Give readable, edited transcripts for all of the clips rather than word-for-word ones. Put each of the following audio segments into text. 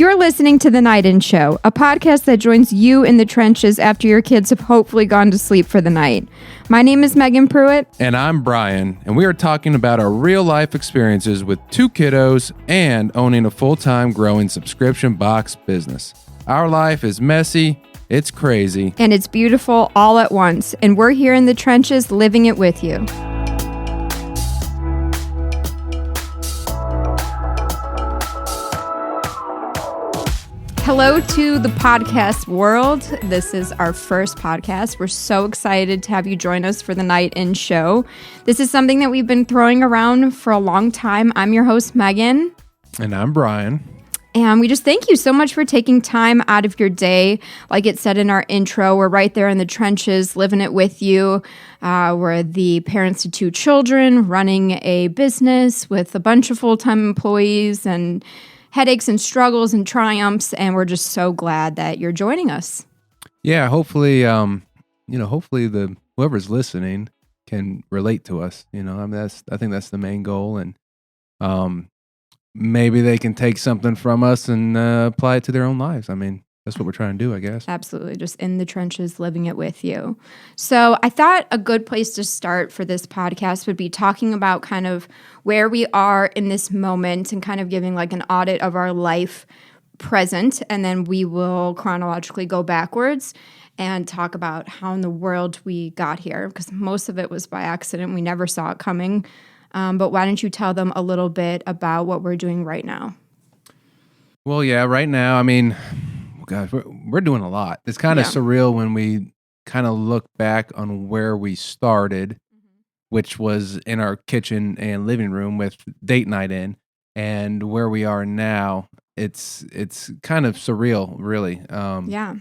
You're listening to The Night In Show, a podcast that joins you in the trenches after your kids have hopefully gone to sleep for the night. My name is Megan Pruitt. And I'm Brian, and we are talking about our real-life experiences with 2 kiddos and owning a full-time growing subscription box business. Our life is messy, it's crazy, And it's beautiful all at once, and we're here in the trenches living it with you. Hello to the podcast world. This is our first podcast. We're so excited to have you join us for the Night In Show. This is something that we've been throwing around for a long time. I'm your host, Megan. and I'm Brian. And we just thank you so much for taking time out of your day. Like it said in our intro, we're right there in the trenches, living it with you. We're the parents to 2 children, running a business with a bunch of full-time employees and headaches and struggles and triumphs. And we're just so glad that you're joining us. Yeah, hopefully, hopefully the whoever's listening can relate to us. I think that's the main goal, and maybe they can take something from us and apply it to their own lives. I mean, that's what we're trying to do, I guess. Absolutely. Just in the trenches, living it with you. So I thought a good place to start for this podcast would be talking about kind of where we are in this moment and kind of giving like an audit of our life present. And then we will chronologically go backwards and talk about how in the world we got here, because most of it was by accident. We never saw it coming. But why don't you tell them a little bit about what we're doing right now? Well, yeah, right now, I mean, gosh, we're doing a lot. It's kind of surreal when we kind of look back on where we started, which was in our kitchen and living room with date night in, and where we are now. It's kind of surreal, really. Yeah.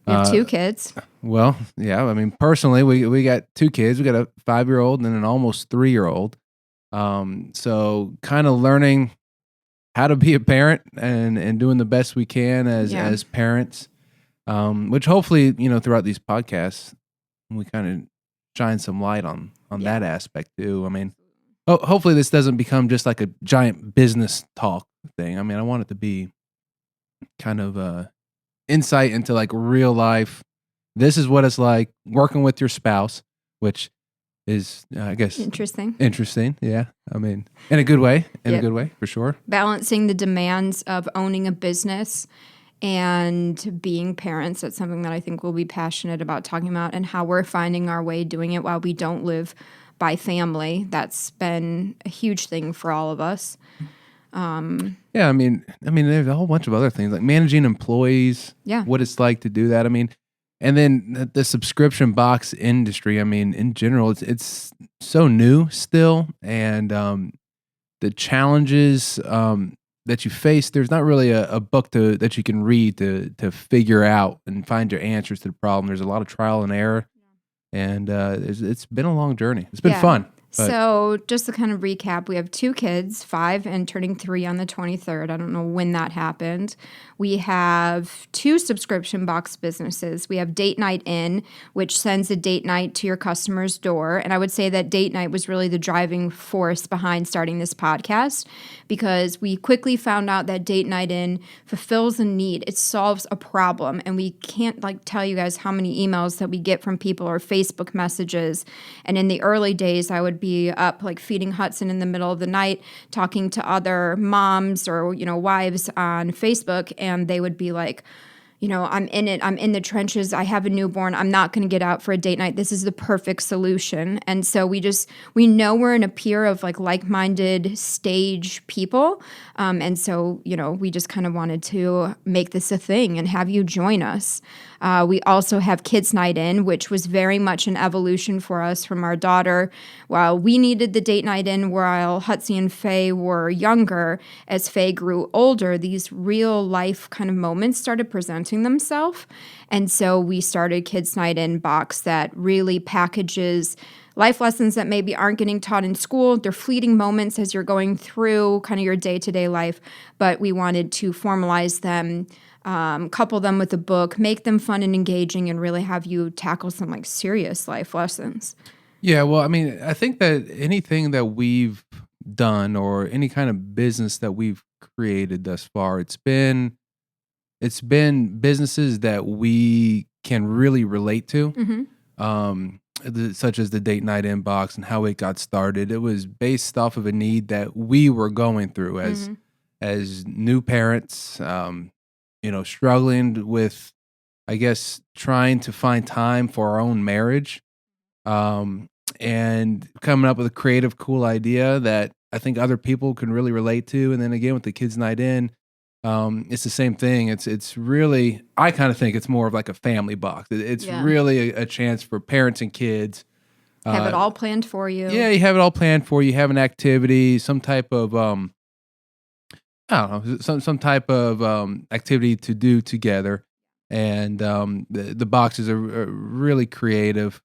We have 2 kids. Well, yeah. I mean, personally, we got 2 kids. We got a 5-year-old and an almost 3-year-old. So kind of learning how to be a parent and doing the best we can as parents, which hopefully, throughout these podcasts, we kind of shine some light on that aspect too. I mean, hopefully this doesn't become just like a giant business talk thing. I mean, I want it to be kind of insight into like real life. This is what it's like working with your spouse, which is, I guess, Interesting. Yeah. I mean, in a good way, a good way, for sure. Balancing the demands of owning a business and being parents. That's something that I think we'll be passionate about talking about, and how we're finding our way doing it while we don't live by family. That's been a huge thing for all of us. Yeah, I mean, there's a whole bunch of other things like managing employees. Yeah. What it's like to do that. I mean, and then the subscription box industry. I mean, in general, it's so new still, and the challenges that you face. There's not really a book that you can read to figure out and find your answers to the problem. There's a lot of trial and error, and it's been a long journey. It's been fun. So just to kind of recap, we have 2 kids, 5 and turning 3 on the 23rd. I don't know when that happened. We have 2 subscription box businesses. We have Date Night In, which sends a date night to your customer's door. And I would say that date night was really the driving force behind starting this podcast, because we quickly found out that Date Night In fulfills a need. It solves a problem. And we can't tell you guys how many emails that we get from people or Facebook messages. And in the early days, I would be up feeding Hudson in the middle of the night, talking to other moms or, wives on Facebook, and they would be like, I'm in it. I'm in the trenches. I have a newborn. I'm not going to get out for a date night. This is the perfect solution. And so we know we're in a peer of like-minded stage people. And so, we just kind of wanted to make this a thing and have you join us. We also have Kids Night In, which was very much an evolution for us from our daughter. While we needed the date night in while Hutsie and Faye were younger, as Faye grew older, these real life kind of moments started presenting themselves. And so we started Kids Night In box that really packages life lessons that maybe aren't getting taught in school. They're fleeting moments as you're going through kind of your day-to-day life, but we wanted to formalize them, couple them with a book, make them fun and engaging, and really have you tackle some like serious life lessons. Yeah, well, I mean, I think that anything that we've done or any kind of business that we've created thus far, it's been it's been businesses that we can really relate to, such as the Date Night Inbox and how it got started. It was based off of a need that we were going through as new parents, struggling with, I guess, trying to find time for our own marriage, and coming up with a creative, cool idea that I think other people can really relate to. And then again, with the Kids Night In, it's the same thing. It's really, I kind of think it's more of like a family box. It's Yeah. really a chance for parents and kids. Have it all planned for you. Yeah, you have it all planned for you. You have an activity, some type of I don't know, some type of activity to do together. And the boxes are really creative.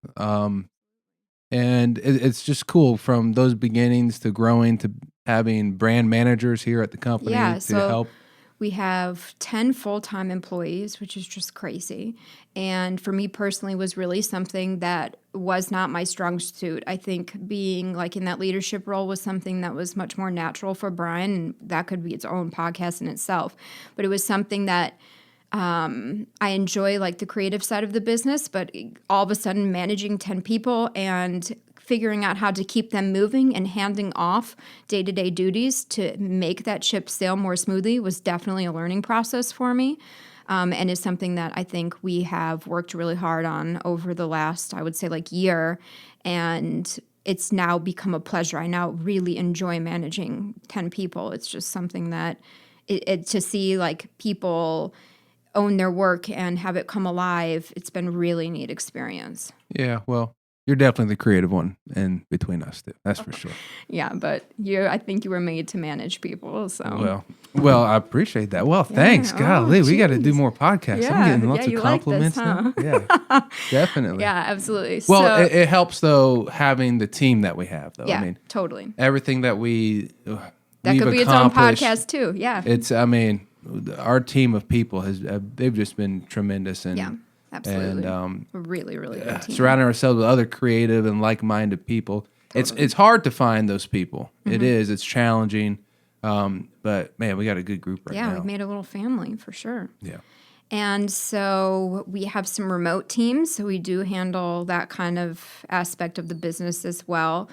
And it's just cool from those beginnings to growing to having brand managers here at the company Yeah, to so help. we have 10 full-time employees, which is just crazy. And for me personally was really something that was not my strong suit. I think being like in that leadership role was something that was much more natural for Brian, and that could be its own podcast in itself. But it was something that I enjoy, like the creative side of the business, but all of a sudden managing 10 people and figuring out how to keep them moving and handing off day-to-day duties to make that ship sail more smoothly was definitely a learning process for me, and is something that I think we have worked really hard on over the last, I would say, like year, and it's now become a pleasure. I now really enjoy managing 10 people. It's just something that to see like people own their work and have it come alive, it's been a really neat experience. Yeah, well, you're definitely the creative one in between us two. That's for sure. Yeah, but I think you were made to manage people. So Well, I appreciate that. Well, thanks. Golly, we got to do geez. more podcasts. Yeah, I'm getting lots of you like this, compliments now. Yeah, definitely. Yeah, absolutely. Well, So, it helps though having the team that we have, though. yeah, I mean, totally. everything that That we've could be its own accomplished, podcast too. Yeah, I mean, our team of people they've just been tremendous, and yeah, absolutely. and A really, really good team. surrounding ourselves with other creative and like-minded people. It's hard to find those people. It is. It's challenging, but man, we got a good group right now. Yeah, we've made a little family for sure. Yeah. And so we have some remote teams, so we do handle that kind of aspect of the business as well.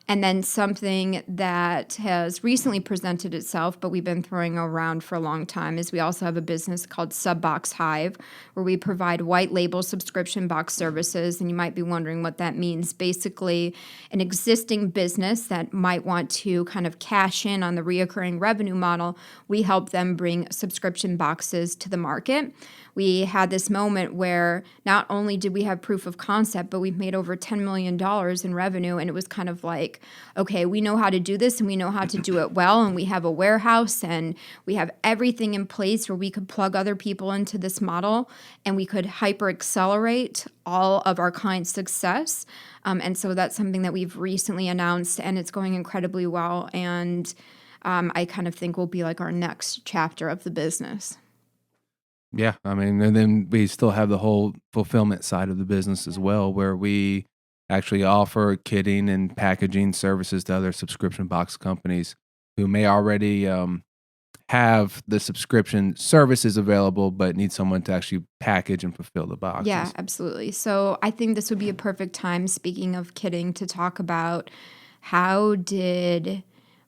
And then something that has recently presented itself, but we've been throwing around for a long time, is we also have a business called Subbox Hive, where we provide white label subscription box services. And you might be wondering what that means. Basically, an existing business that might want to kind of cash in on the reoccurring revenue model, we help them bring subscription boxes to the market. We had this moment where not only did we have proof of concept, but we've made over $10 million in revenue. And it was kind of like, okay, we know how to do this and we know how to do it well. And we have a warehouse and we have everything in place where we could plug other people into this model and we could hyper accelerate all of our clients' success. And so that's something that we've recently announced, and it's going incredibly well. And I kind of think will be like our next chapter of the business. Yeah, I mean, and then we still have the whole fulfillment side of the business as well, where we actually offer kitting and packaging services to other subscription box companies who may already have the subscription services available, but need someone to actually package and fulfill the boxes. Yeah, absolutely. So I think this would be a perfect time, speaking of kitting, to talk about how did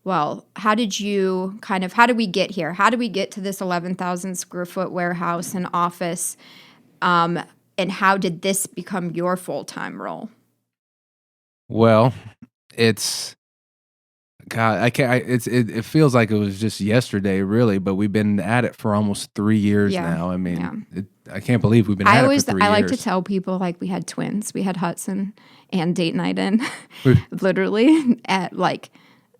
we get here? How did we get to this 11,000 square foot warehouse and office? And how did this become your full-time role? Well, it's God. It feels like it was just yesterday, really. But we've been at it for almost 3 years now. I mean, I can't believe we've been at it for 3 years. I like to tell people like we had twins. We had Hudson and Date Night In, literally at like.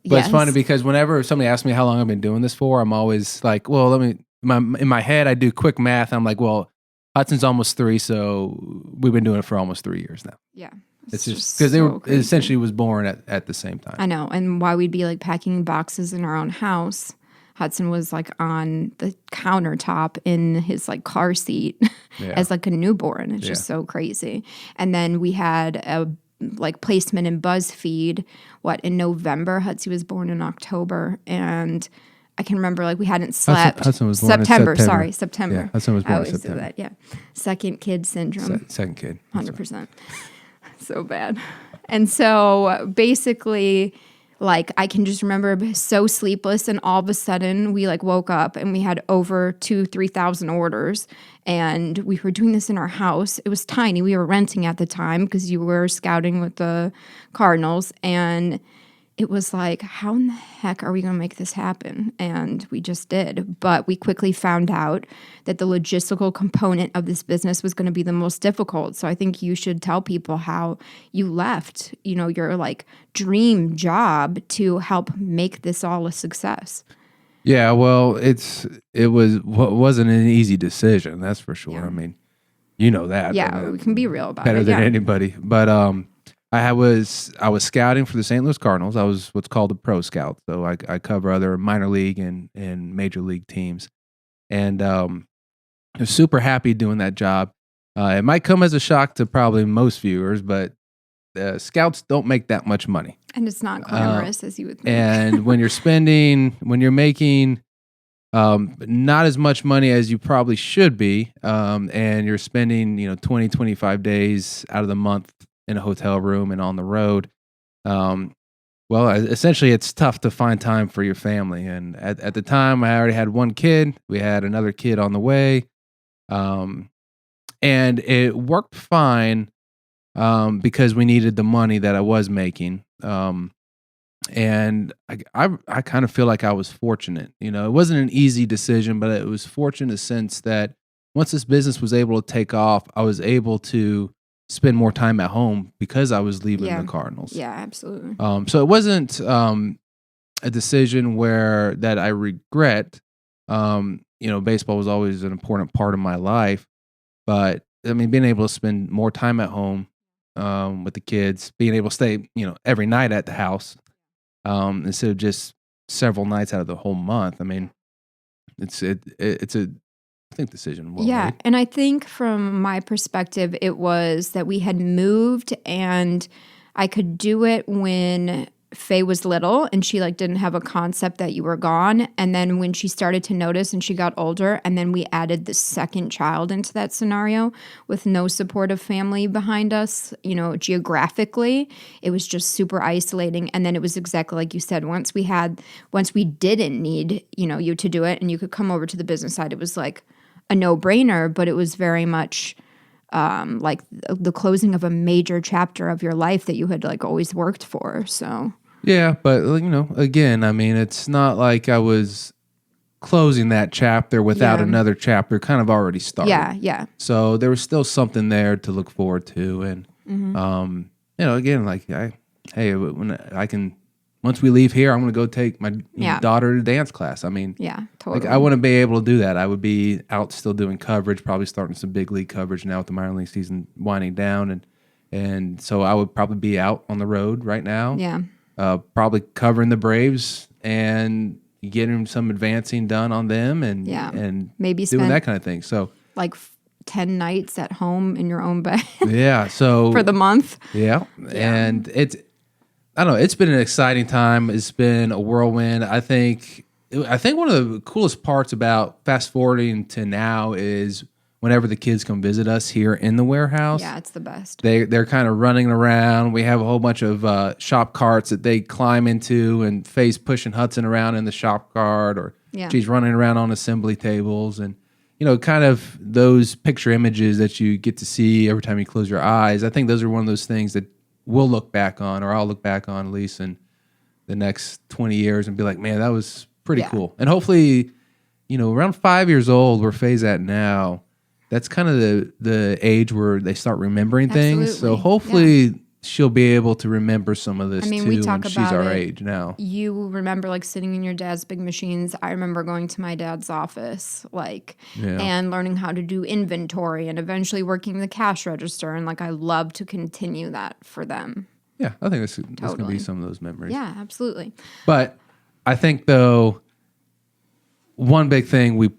But It's funny because whenever somebody asks me how long I've been doing this for, I'm always like, well, in my head, I do quick math. I'm like, well, Hudson's almost 3, so we've been doing it for almost 3 years now. Yeah. It's just because it essentially was born at the same time. I know. And while we'd be like packing boxes in our own house, Hudson was like on the countertop in his like car seat as like a newborn. It's just so crazy. And then we had a like placement in BuzzFeed, in November. Hudson was born in October. And I can remember like we hadn't slept. Hudson was born in September. September. Sorry, September. Yeah, Hudson was I born in always do September. that. Yeah, second kid syndrome. Second kid. 100%. So bad. And so basically, like I can just remember so sleepless, and all of a sudden we like woke up and we had over 3,000 orders, and we were doing this in our house. It was tiny. We were renting at the time because you were scouting with the Cardinals, and it was like, how in the heck are we going to make this happen? And we just did. But we quickly found out that the logistical component of this business was going to be the most difficult. So I think you should tell people how you left, your like dream job to help make this all a success. Yeah, well, wasn't an easy decision, that's for sure. Yeah. I mean, you know that. Yeah, we can be real about better it. than Yeah. anybody. But I was scouting for the St. Louis Cardinals. I was what's called a pro scout, so I cover other minor league and major league teams, and I was super happy doing that job. It might come as a shock to probably most viewers, but scouts don't make that much money, And it's not glamorous as you would think. and when you're making not as much money as you probably should be, and you're spending 20, 25 days out of the month in a hotel room and on the road. Well, essentially, it's tough to find time for your family. And at the time, I already had one kid. We had another kid on the way, and it worked fine because we needed the money that I was making. And I kind of feel like I was fortunate. It wasn't an easy decision, but it was fortunate in the sense that once this business was able to take off, I was able to spend more time at home because I was leaving the Cardinals. Yeah, absolutely. So it wasn't a decision that I regret. Baseball was always an important part of my life, but I mean, being able to spend more time at home with the kids, being able to stay, every night at the house instead of just several nights out of the whole month. I mean, it's a I think decision well made. And I think from my perspective, it was that we had moved and I could do it when Faye was little and she like didn't have a concept that you were gone. And then when she started to notice and she got older, and then we added the second child into that scenario with no supportive family behind us, geographically, it was just super isolating. And then it was exactly like you said, once we didn't need, you to do it and you could come over to the business side, it was like a no-brainer, but it was very much like the closing of a major chapter of your life that you had like always worked for. So yeah, but again, I mean, it's not like I was closing that chapter without another chapter kind of already started. Yeah. So there was still something there to look forward to, and again, like when I can. Once we leave here, I'm going to go take my daughter to dance class. I mean, totally. Like I wouldn't be able to do that. I would be out still doing coverage, probably starting some big league coverage now with the minor league season winding down, and so I would probably be out on the road right now. Yeah. Probably covering the Braves and getting some advancing done on them, and maybe doing that kind of thing. So like 10 nights at home in your own bed. Yeah. So for the month. Yeah. And I don't know. It's been an exciting time. It's been a whirlwind. I think one of the coolest parts about fast forwarding to now is whenever the kids come visit us here in the warehouse. Yeah, it's the best. They're kind of running around. We have a whole bunch of shop carts that they climb into, and Faye's pushing Hudson around in the shop cart, or she's running around on assembly tables, and kind of those picture images that you get to see every time you close your eyes. I think those are one of those things that we'll look back on, or I'll look back on at least in the next 20 years and be like, man, that was pretty cool. And hopefully, around 5 years old, where Faye's at now, that's kind of the age where they start remembering things. So hopefully she'll be able to remember some of this too when she's our age now. You remember like sitting in your dad's big machines. I remember going to my dad's office and learning how to do inventory and eventually working the cash register. And I love to continue that for them. Yeah, I think this going to be some of those memories. Yeah, absolutely. But I think though, one big thing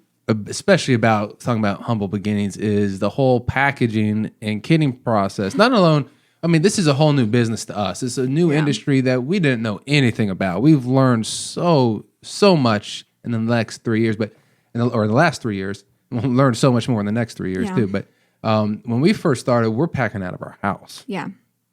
especially about talking about humble beginnings, is the whole packaging and kitting process. Not alone, I mean, this is a whole new business to us. It's a new industry that we didn't know anything about. We've learned so much in the next 3 years, but or the last 3 years. We'll learn so much more in the next 3 years too. But when we first started, we're packing out of our house. Yeah.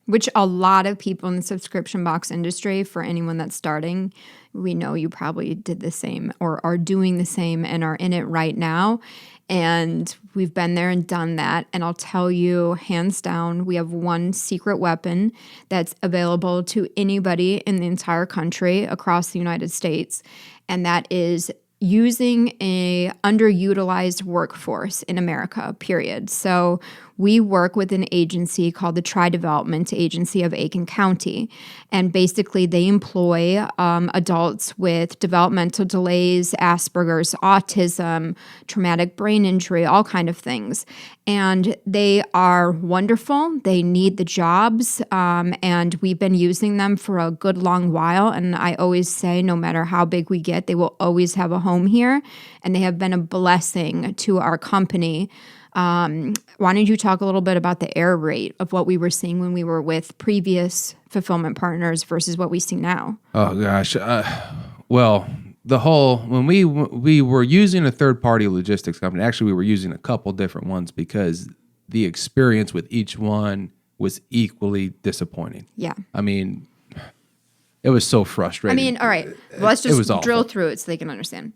Which a lot of people in the subscription box industry, for anyone that's starting, we know you probably did the same or are doing the same and are in it right now. And we've been there and done that. And I'll tell you, hands down, we have one secret weapon that's available to anybody in the entire country across the United States. And that is using a underutilized workforce in America, period. So we work with an agency called the Tri-Development Agency of Aiken County. And basically they employ adults with developmental delays, Asperger's, autism, traumatic brain injury, all kind of things. And they are wonderful. They need the jobs. And we've been using them for a good long while. And I always say, no matter how big we get, they will always have a home here. And they have been a blessing to our company. Why don't you talk a little bit about the error rate of what we were seeing when we were with previous fulfillment partners versus what we see now? Oh gosh, well, when we were using a third party logistics company. Actually, we were using a couple different ones because the experience with each one was equally disappointing. Yeah, I mean, it was so frustrating. all right, let's just drill through it so they can understand.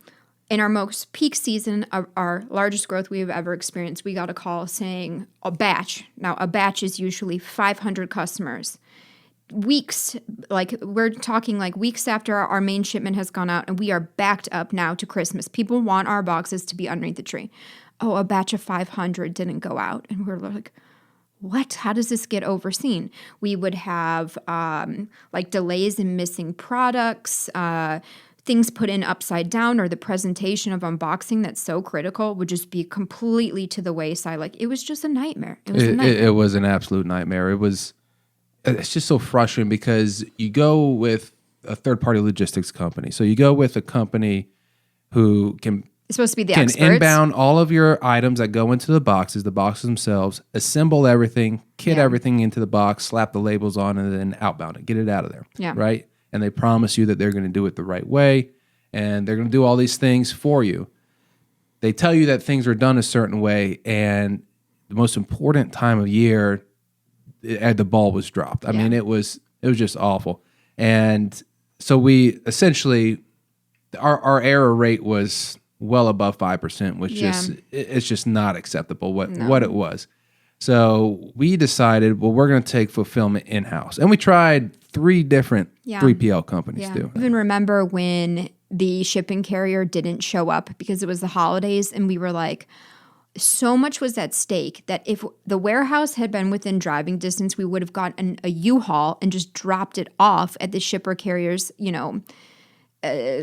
In our most peak season of our largest growth we have ever experienced, we got a call saying a batch. Now, a batch is usually 500 customers. Weeks, we're talking like weeks after our main shipment has gone out, and we are backed up now to Christmas. People want our boxes to be underneath the tree. Oh, a batch of 500 didn't go out. And we're like, what? How does this get overseen? We would have delays in missing products, things put in upside down, or the presentation of unboxing that's so critical would just be completely to the wayside. Like, it was just a nightmare. It was an absolute nightmare. It's just so frustrating because you go with a third-party logistics company. So you go with a company who it's supposed to be the can experts. Inbound all of your items that go into the boxes themselves, assemble everything, kit everything into the box, slap the labels on, and then outbound it, get it out of there. Yeah. Right? And they promise you that they're going to do it the right way, and they're going to do all these things for you. They tell you that things are done a certain way, and the most important time of year, the ball was dropped. I mean, it was just awful. And so we essentially, our error rate was well above 5%, which it's just not acceptable what it was. So we decided, well, we're going to take fulfillment in-house. And we tried 3 different 3PL companies too. I even remember when the shipping carrier didn't show up because it was the holidays, and we were like, so much was at stake that if the warehouse had been within driving distance, we would have gotten a U-Haul and just dropped it off at the shipper carrier's,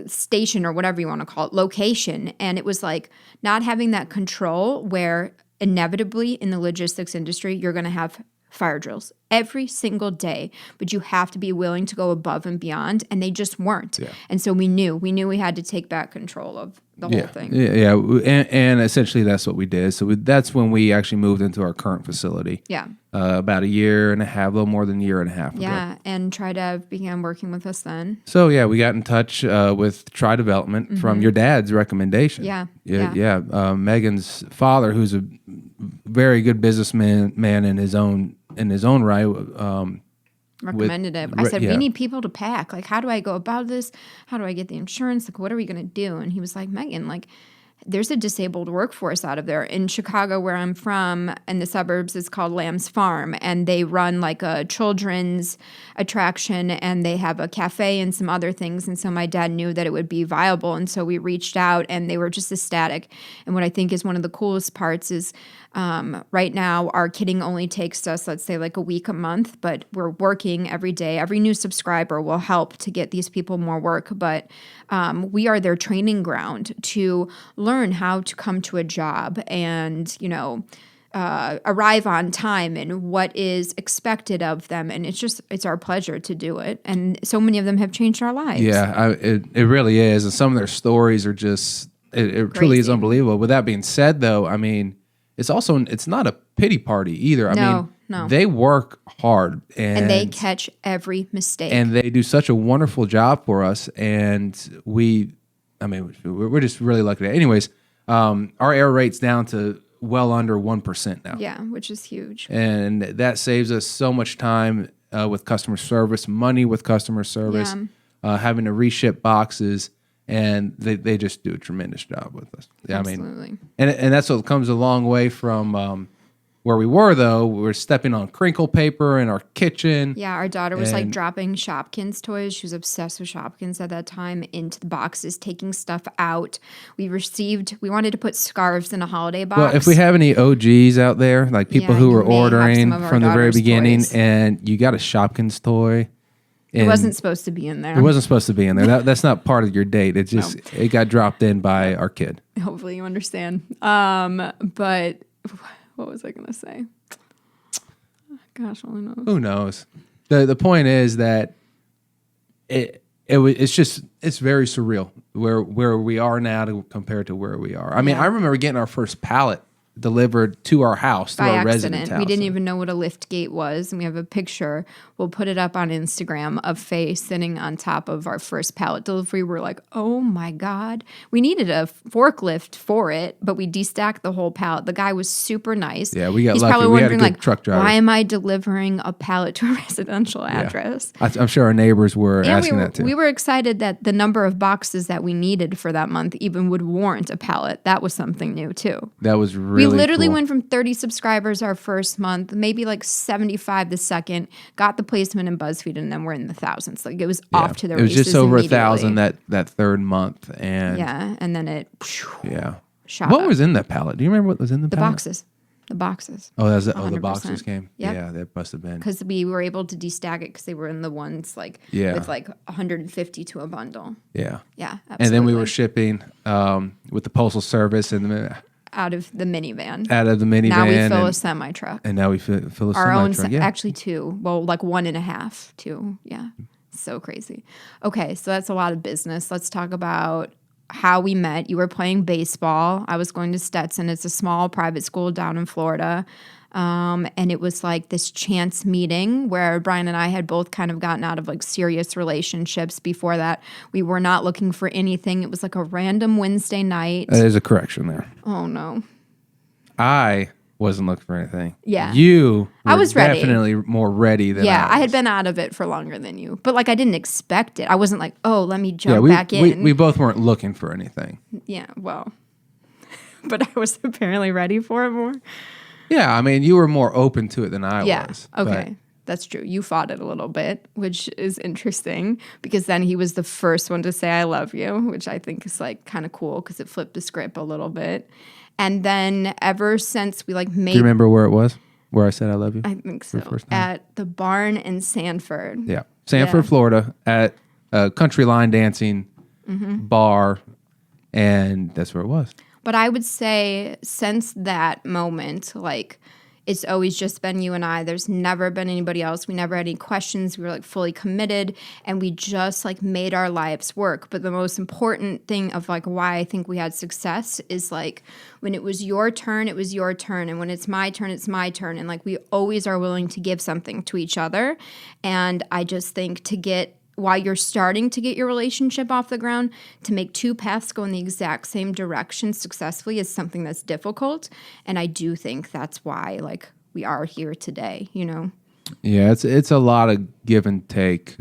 station, or whatever you want to call it, location. And it was like not having that control, where inevitably in the logistics industry, you're going to have fire drills every single day, but you have to be willing to go above and beyond, and they just weren't. Yeah. And so we knew we had to take back control of the whole thing. Yeah. And essentially that's what we did. So that's when we actually moved into our current facility. Yeah. About a year and a half, a little more than a year and a half ago. Yeah, and Tri-Dev began working with us then. So we got in touch with Tri-Development from your dad's recommendation. Yeah. Megan's father, who's a very good businessman in his own right. Recommended it. I said, we need people to pack. Like, how do I go about this? How do I get the insurance? Like, what are we going to do? And he was like, Megan, there's a disabled workforce out of there. In Chicago, where I'm from, in the suburbs, it's called Lamb's Farm. And they run like a children's attraction, and they have a cafe and some other things. And so my dad knew that it would be viable. And so we reached out, and they were just ecstatic. And what I think is one of the coolest parts is right now, our kitting only takes us, let's say, like a week, a month, but we're working every day. Every new subscriber will help to get these people more work, but we are their training ground to learn how to come to a job and, arrive on time and what is expected of them. And it's our pleasure to do it. And so many of them have changed our lives. Yeah, it really is. And some of their stories are just, it truly is unbelievable. With that being said, though, I mean, it's not a pity party either. I mean, they work hard and they catch every mistake. And they do such a wonderful job for us. And I mean, we're just really lucky. Anyways, our error rate's down to well under 1% now. Yeah, which is huge. And that saves us so much time with customer service, money with customer service, having to reship boxes, and they just do a tremendous job with us. Yeah, Absolutely. I mean, and that's what comes a long way from where we were, though. We were stepping on crinkle paper in our kitchen. Yeah, our daughter was like dropping Shopkins toys. She was obsessed with Shopkins at that time into the boxes, taking stuff out. We wanted to put scarves in a holiday box. Well, if we have any OGs out there, like people who were ordering from the very beginning, toys. And you got a Shopkins toy. It wasn't supposed to be in there. It wasn't supposed to be in there. That's not part of your date. It just It got dropped in by our kid. Hopefully you understand. But what was I going to say? Gosh, only knows. Who knows? The point is that it's very surreal where we are now compared to where we are. I mean, I remember getting our first pallet delivered to our house, to our residence house. We didn't even know what a lift gate was, and we have a picture. We'll put it up on Instagram of Faye sitting on top of our first pallet delivery. We're like, oh my God. We needed a forklift for it, but we destacked the whole pallet. The guy was super nice. Yeah, we got He's lucky. probably wondering, we had a good truck driver. Why am I delivering a pallet to a residential address? I'm sure our neighbors were asking that too. We were excited that the number of boxes that we needed for that month even would warrant a pallet. That was something new too. That was really We literally cool. went from 30 subscribers our first month, maybe like 75 the second, got the placement in BuzzFeed, and then we're in the thousands. Like it was off to the races. It was just over 1,000 that third month. And and then it shot What up. was in that pallet? Do you remember what was in the pallet? The boxes. Oh, the boxes came? Yep. Yeah, that must have been. Because we were able to destack it because they were in the ones with like 150 to a bundle. Yeah. Yeah, absolutely. And then we were shipping with the Postal Service and out of the minivan. Now we fill a semi truck. And now we fill a semi truck. Our own, actually two. Well, like 1.5, two. Yeah. So crazy. Okay, so that's a lot of business. Let's talk about how we met. You were playing baseball. I was going to Stetson. It's a small private school down in Florida. And it was like this chance meeting where Brian and I had both kind of gotten out of like serious relationships before that. We were not looking for anything. It was like a random Wednesday night. There's a correction there. Oh, no. I wasn't looking for anything. Yeah. You I was ready. Definitely more ready than I was. I had been out of it for longer than you. But like I didn't expect it. I wasn't like, oh, let me jump back in. We both weren't looking for anything. Yeah, well. But I was apparently ready for it more. Yeah, I mean, you were more open to it than I was. Yeah, okay. That's true. You fought it a little bit, which is interesting because then he was the first one to say I love you, which I think is like kind of cool because it flipped the script a little bit. And then ever since we like made... Do you remember where it was? Where I said I love you? I think so. At the barn in Sanford. Yeah. Sanford, Florida, at a country line dancing bar, and that's where it was. But I would say since that moment, like it's always just been you and I. There's never been anybody else. We never had any questions. We were like fully committed and we just like made our lives work. But the most important thing of like why I think we had success is like when it was your turn, it was your turn. And when it's my turn, it's my turn. And like we always are willing to give something to each other. And I just think while you're starting to get your relationship off the ground, to make two paths go in the exact same direction successfully is something that's difficult. And I do think that's why like we are here today, you know? Yeah, it's a lot of give and take.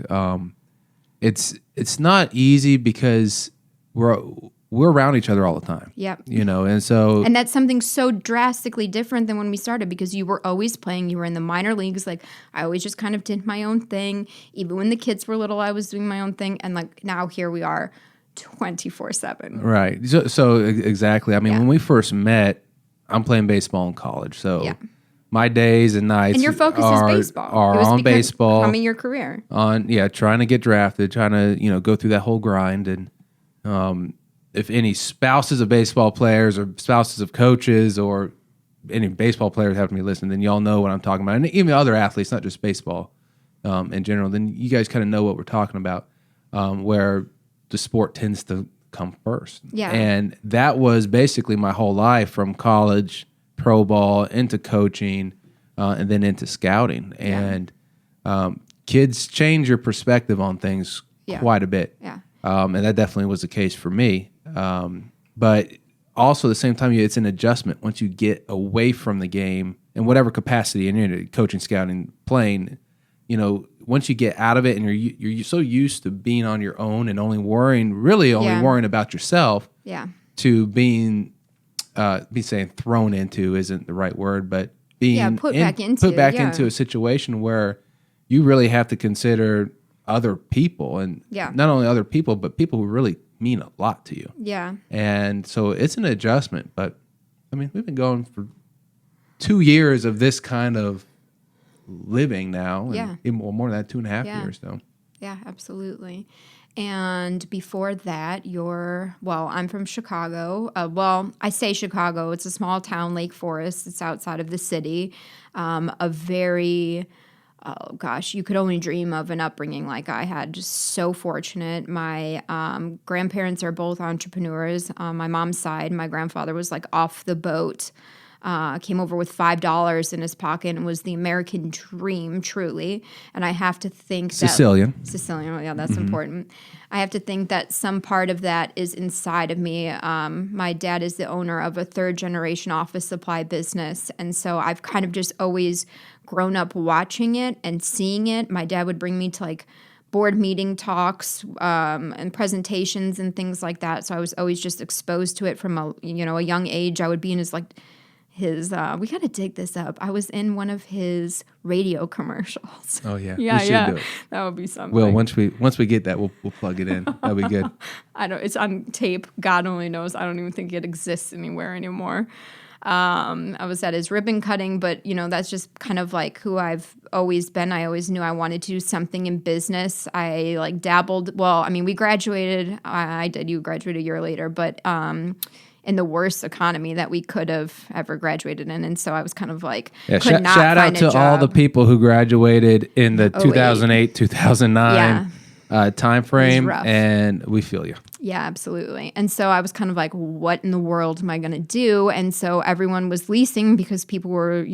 It's not easy because we're around each other all the time. Yep. You know, and that's something so drastically different than when we started because you were always playing. You were in the minor leagues. Like I always just kind of did my own thing. Even when the kids were little, I was doing my own thing. And like now here we are 24/7. Right. So exactly. I mean, when we first met, I'm playing baseball in college. So my days and nights and your focus is baseball. Are on baseball. Becoming your career. Trying to get drafted, trying to, go through that whole grind. And, if any spouses of baseball players or spouses of coaches or any baseball players happen to be listening, then y'all know what I'm talking about. And even other athletes, not just baseball in general, then you guys kind of know what we're talking about, where the sport tends to come first. Yeah. And that was basically my whole life from college, pro ball, into coaching, and then into scouting. Yeah. And kids change your perspective on things quite a bit. Yeah. And that definitely was the case for me. But also at the same time, it's an adjustment once you get away from the game in whatever capacity, and you're coaching, scouting, playing. Once you get out of it, and you're so used to being on your own and only worrying about yourself. Yeah. To being, be saying thrown into isn't the right word, but being put back into a situation where you really have to consider other people, and not only other people, but people who really mean a lot to you. Yeah. And so it's an adjustment, but I mean, we've been going for 2 years of this kind of living now. And even more than that, 2.5 years though. Yeah, absolutely. And before that, I'm from Chicago. I say Chicago. It's a small town, Lake Forest. It's outside of the city. A very, oh gosh, you could only dream of an upbringing like I had. Just so fortunate. My grandparents are both entrepreneurs. On my mom's side, my grandfather was like off the boat. Came over with $5 in his pocket and was the American dream, truly. And I have to think Sicilian, yeah, that's important. I have to think that some part of that is inside of me. My dad is the owner of a third-generation office supply business, and so I've kind of just always grown up watching it and seeing it. My dad would bring me to like board meeting talks and presentations and things like that. So I was always just exposed to it from a young age. I would be in his we got to dig this up. I was in one of his radio commercials. Oh yeah, yeah, we should do it. That would be something. Well, once we get that, we'll plug it in. That'll be good. It's on tape. God only knows. I don't even think it exists anywhere anymore. I was at his ribbon cutting, but that's just kind of like who I've always been. I always knew I wanted to do something in business. I like dabbled. Well, I mean, we graduated. I did. You graduated a year later, but in the worst economy that we could have ever graduated in. And so I was kind of like, shout out to all the people who graduated in the 2008, 2009 time frame. And we feel you. Yeah, absolutely. And so I was kind of like, what in the world am I going to do? And so everyone was leasing because people were,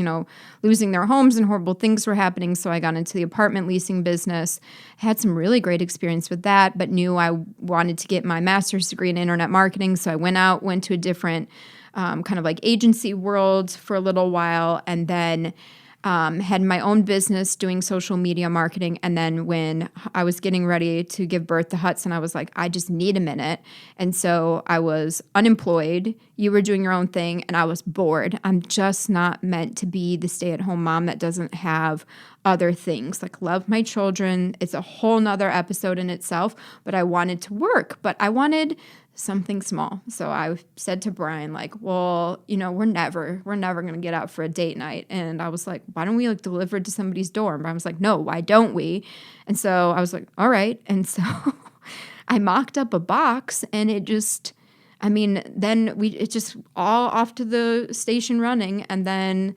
losing their homes and horrible things were happening. So I got into the apartment leasing business. Had some really great experience with that, but knew I wanted to get my master's degree in internet marketing. So I went to a different kind of like agency world for a little while, and then had my own business doing social media marketing. And then when I was getting ready to give birth to Hudson, I was like, I just need a minute. And so I was unemployed. You were doing your own thing, and I was bored. I'm just not meant to be the stay-at-home mom that doesn't have other things. Like, love my children. It's a whole nother episode in itself, but I wanted to work, but I wanted something small. So I said to Brian, like, well, we're never going to get out for a date night. And I was like, why don't we like deliver it to somebody's door? And Brian was like, no, why don't we? And so I was like, all right. And so I mocked up a box, and it just, it just all off to the station running. And then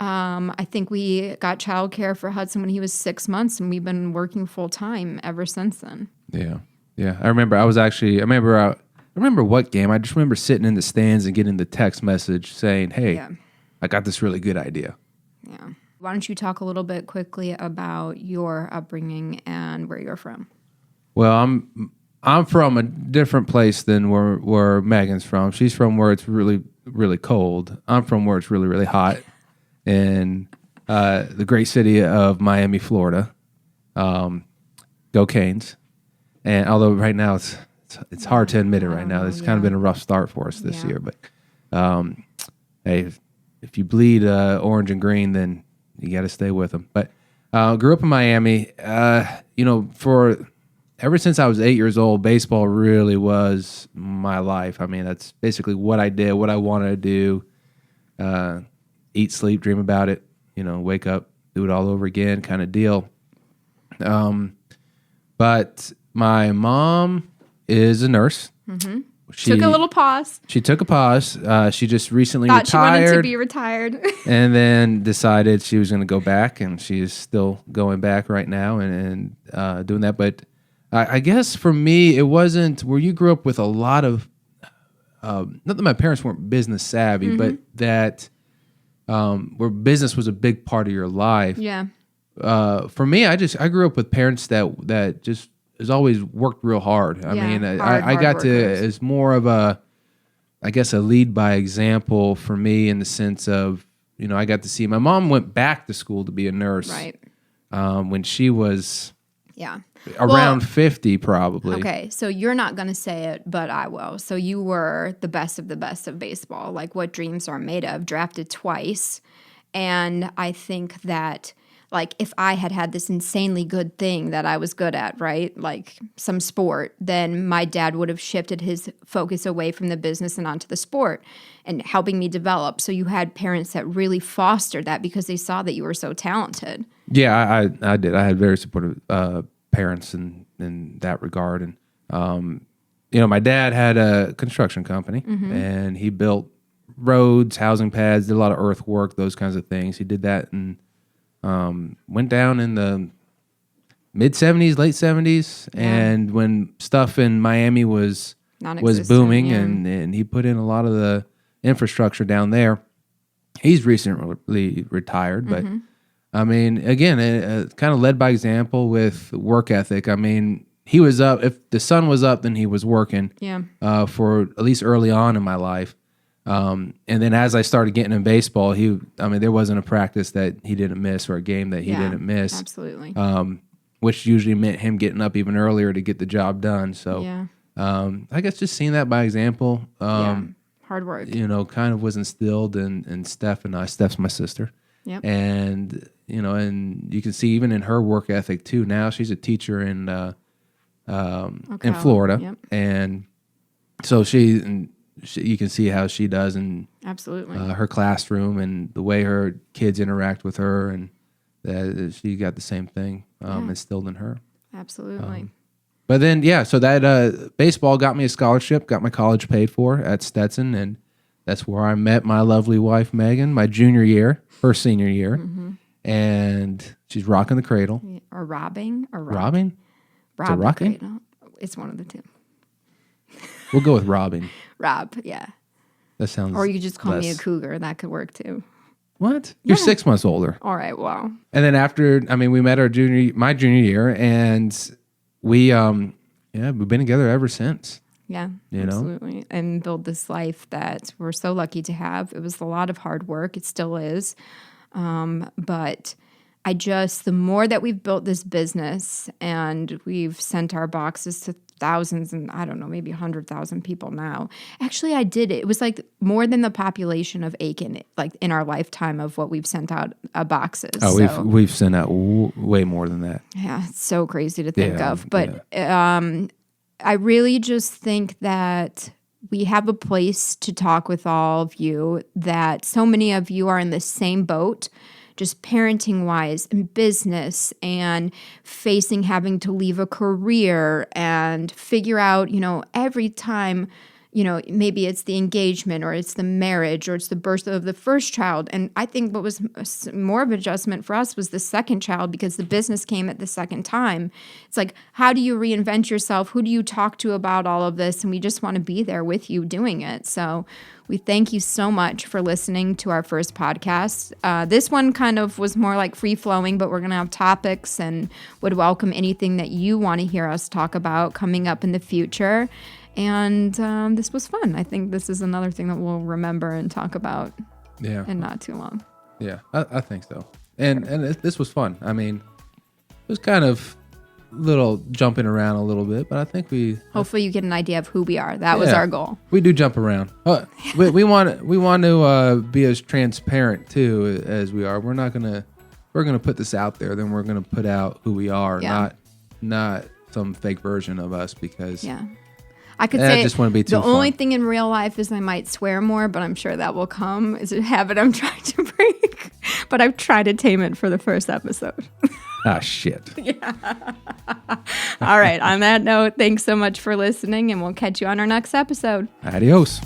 I think we got childcare for Hudson when he was 6 months, and we've been working full time ever since then. Yeah. Yeah. I remember what game. I just remember sitting in the stands and getting the text message saying, hey, I got this really good idea. Yeah. Why don't you talk a little bit quickly about your upbringing and where you're from? Well, I'm from a different place than where Megan's from. She's from where it's really, really cold. I'm from where it's really, really hot in the great city of Miami, Florida. Go Canes. And although right now it's hard to admit it right now. It's kind of been a rough start for us this year. But hey, if you bleed orange and green, then you got to stay with them. But grew up in Miami. For ever since I was 8 years old, baseball really was my life. I mean, that's basically what I did, what I wanted to do. Eat, sleep, dream about it. Wake up, do it all over again, kind of deal. But my mom is a nurse. Mm-hmm. She took a little pause. She took a pause. She just recently retired. She wanted to be retired. And then decided she was going to go back, and she is still going back right now and doing that. But I guess for me, it wasn't where you grew up with a lot of, not that my parents weren't business savvy, but that where business was a big part of your life. Yeah. For me, I grew up with parents that just has always worked real hard. I mean, I hard got to workers. as more of a, I guess, a lead by example for me in the sense of, I got to see my mom went back to school to be a nurse Right. when she was Yeah. around 50 probably. Okay, so you're not going to say it, but I will. So you were the best of baseball, like what dreams are made of, drafted twice. And I think that, like, if I had had this insanely good thing that I was good at, right, like some sport, then my dad would have shifted his focus away from the business and onto the sport and helping me develop. So you had parents that really fostered that because they saw that you were so talented. Yeah, I did. I had very supportive parents in that regard. And, my dad had a construction company and he built roads, housing pads, did a lot of earthwork, those kinds of things. He did that and went down in the mid 70s, late 70s. Yeah. And when stuff in Miami was booming and he put in a lot of the infrastructure down there. He's recently retired, but I mean, again, kind of led by example with work ethic. I mean, he was up. If the sun was up, then he was working. Yeah. For at least early on in my life, and then as I started getting in baseball, there wasn't a practice that he didn't miss or a game that he didn't miss. Absolutely. Which usually meant him getting up even earlier to get the job done. So, I guess just seeing that by example, hard work. Kind of was instilled in Steph and I. Steph's my sister. Yep. And and you can see even in her work ethic too. Now she's a teacher in Florida, Yep. and so you can see how she does in Absolutely. her classroom and the way her kids interact with her, and that she got the same thing instilled in her. Absolutely. But then, so that baseball got me a scholarship, got my college paid for at Stetson, and that's where I met my lovely wife, Megan, my junior year, her senior year. And she's rocking the cradle. Or robbing. Robbing? Rob the rocking? cradle. It's one of the two. We'll go with robbing. Rob, yeah. That sounds Or you could just call me a less- cougar. That could work too. What? You're 6 months older. All right, well. And then after, we met my junior year, and we've been together ever since. Yeah, You know? absolutely. And build this life that we're so lucky to have. It was a lot of hard work. It still is. But the more that we've built this business and we've sent our boxes to thousands and I don't know, maybe 100,000 people now. Actually, I did it. It was like more than the population of Aiken, like in our lifetime of what we've sent out boxes. Oh, So, we've sent out way more than that. yeah, it's so crazy to think Yeah, of. But I really just think that we have a place to talk with all of you, that so many of you are in the same boat, just parenting wise and business and facing having to leave a career and figure out, every time, maybe it's the engagement or it's the marriage or it's the birth of the first child. And I think what was more of an adjustment for us was the second child because the business came at the second time. It's like, how do you reinvent yourself? Who do you talk to about all of this? And we just want to be there with you doing it. So we thank you so much for listening to our first podcast. This one kind of was more like free-flowing, but we're going to have topics and would welcome anything that you want to hear us talk about coming up in the future. And this was fun. I think this is another thing that we'll remember and talk about in not too long. Yeah, I think so. And this was fun. It was kind of little jumping around a little bit, but I think hopefully you get an idea of who we are. That was our goal. We do jump around. We want to be as transparent too as we are. We're gonna put this out there, then we're gonna put out who we are, not some fake version of us because I could say I just want to be too the fun. only thing in real life is I might swear more, but I'm sure that will come. It's a habit I'm trying to break, but I've tried to tame it for the first episode. Ah, shit. All right. On that note, thanks so much for listening, and we'll catch you on our next episode. Adios.